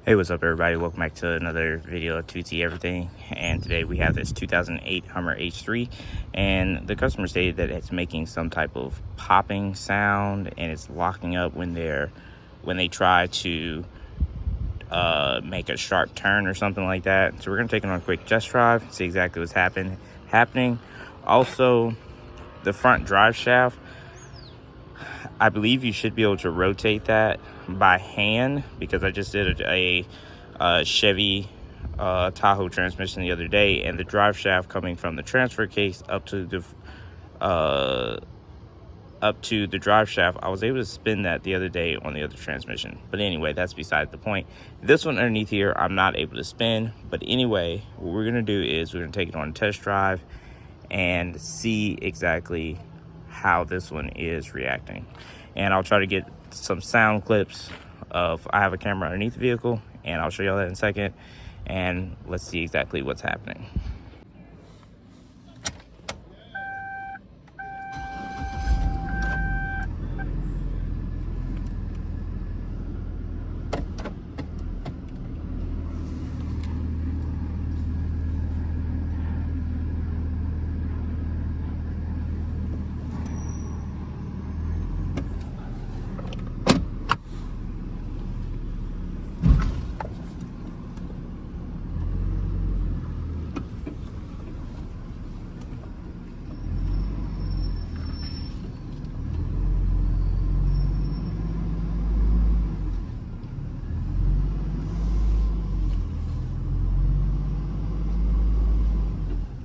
Hey, what's up everybody? Welcome back to another video of 2T Everything. And today we have this 2008 Hummer H3, and the customer stated that it's making some type of popping sound and it's locking up when they try to make a sharp turn or something like that. So we're gonna take it on a quick test drive, see exactly what's happening. Also, the front drive shaft, I believe you should be able to rotate that by hand, because I just did a Chevy Tahoe transmission the other day, and the drive shaft coming from the transfer case up to the drive shaft, I was able to spin that the other day on the other transmission. But anyway, that's beside the point. This one underneath here, I'm not able to spin. But anyway, what we're gonna do is we're gonna take it on a test drive and see exactly how this one is reacting. And I'll try to get some sound clips of, I have a camera underneath the vehicle, and I'll show y'all that in a second, and let's see exactly what's happening.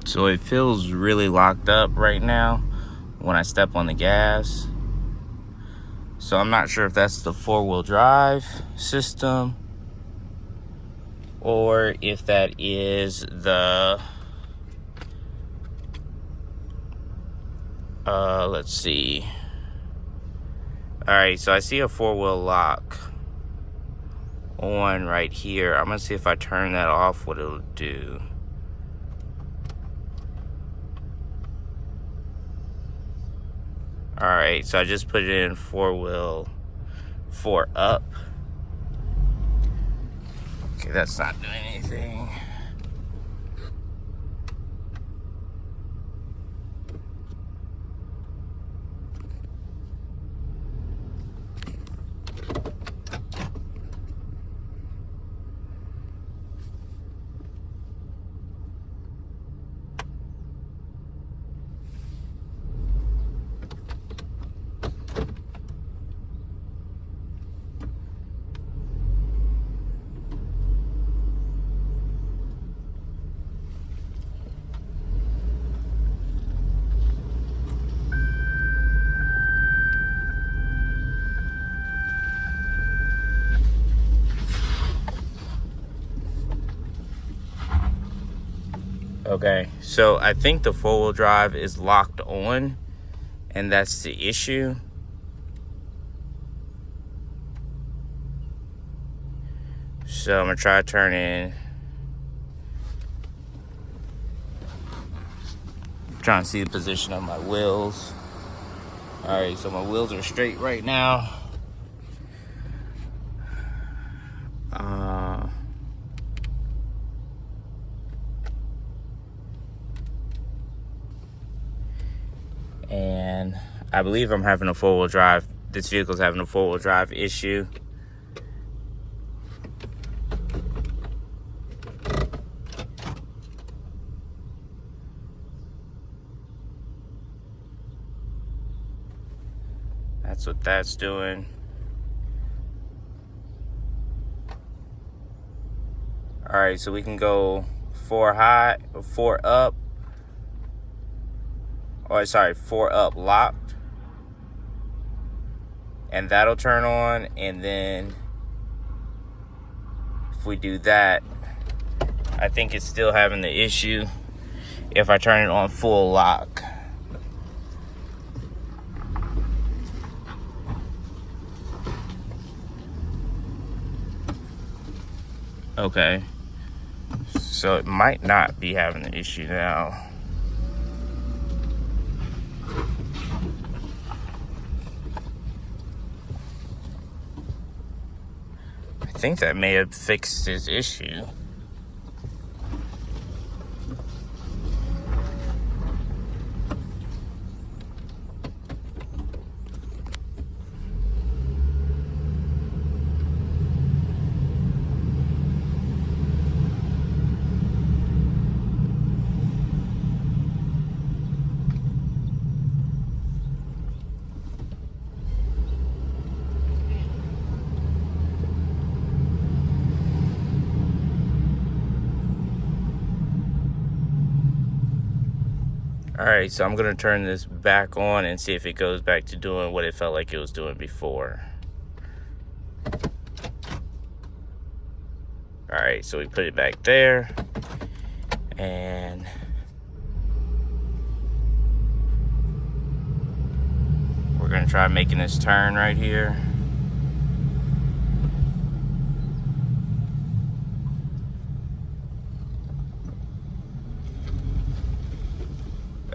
So it feels really locked up right now when I step on the gas. So I'm not sure if that's the four-wheel drive system or if that is the, let's see. All right, so I see a four-wheel lock on right here. I'm gonna see if I turn that off, what it'll do. All right, so I just put it in four up. Okay, that's not doing anything. Okay, so I think the four-wheel drive is locked on, and that's the issue. So I'm gonna try turning. Trying to see the position of my wheels. All right, so my wheels are straight right now. And I believe I'm having a four-wheel drive. This vehicle's having a four-wheel drive issue. That's what that's doing. All right, so we can go four up. Oh, sorry, four up locked. And that'll turn on. And then if we do that, I think it's still having the issue if I turn it on full lock. Okay. So it might not be having the issue now. think that may have fixed his issue. Alright, so I'm going to turn this back on and see if it goes back to doing what it felt like it was doing before. Alright, so we put it back there. And we're going to try making this turn right here.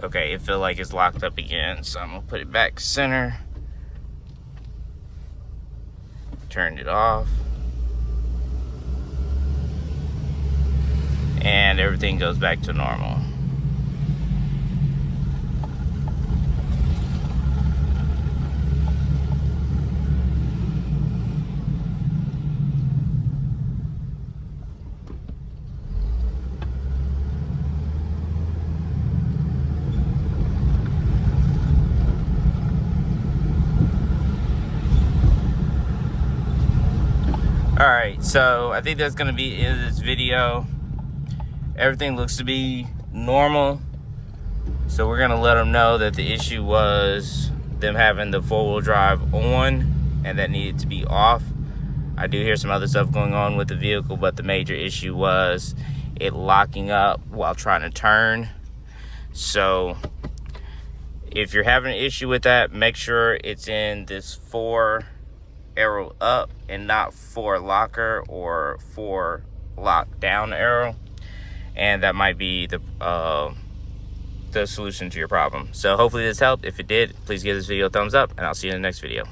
Okay, it feels like it's locked up again, so I'm gonna put it back center. Turn it off. And everything goes back to normal. Alright, so I think that's going to be the end of this video. Everything looks to be normal. So we're going to let them know that the issue was them having the four-wheel drive on and that needed to be off. I do hear some other stuff going on with the vehicle, but the major issue was it locking up while trying to turn. So if you're having an issue with that, make sure it's in this 4 arrow up and not 4 locker or 4 lock down arrow, and that might be the solution to your problem. So hopefully this helped. If it did, please give this video a thumbs up, and I'll see you in the next video.